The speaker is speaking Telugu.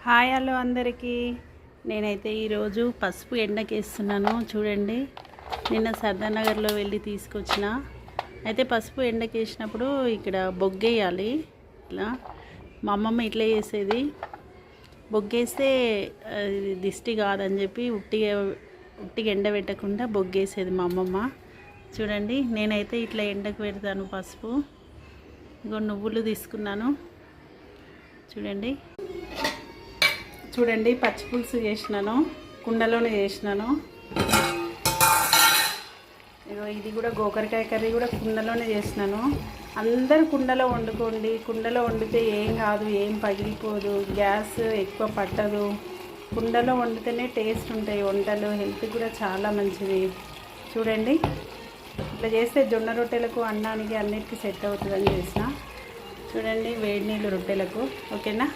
హాయ్ హలో అందరికీ. నేనైతే ఈరోజు పసుపు ఎండకేస్తున్నాను. చూడండి, నిన్న సర్దానగర్లో వెళ్ళి తీసుకొచ్చిన. అయితే పసుపు ఎండకేసినప్పుడు ఇక్కడ బొగ్గేయాలి. ఇలా మా అమ్మమ్మ ఇట్లా చేసేది. బొగ్గేస్తే దిష్టి కాదని చెప్పి ఉట్టిగా ఎండబెట్టకుండా బొగ్గేసేది మా అమ్మమ్మ. చూడండి, నేనైతే ఇట్లా ఎండకు పెడతాను పసుపు. ఇంకో నువ్వులు తీసుకున్నాను. చూడండి పచ్చి పులుసు చేసినాను, కుండలోనే చేసినాను. ఇది కూడా గోకరకాయ కర్రీ కూడా కుండలోనే చేసినాను. అందరు కుండలో వండుకోండి. కుండలో వండితే ఏం కాదు, ఏం పగిలిపోదు, గ్యాస్ ఎక్కువ పట్టదు. కుండలో వండితేనే టేస్ట్ ఉంటాయి వంటలు. హెల్త్ కూడా చాలా మంచిది. చూడండి, ఇట్లా చేస్తే జొన్న రొట్టెలకు, అన్నానికి, అన్నిటికీ సెట్ అవుతుందని చేసిన. చూడండి, వేడి నీళ్ళు రొట్టెలకు. ఓకేనా?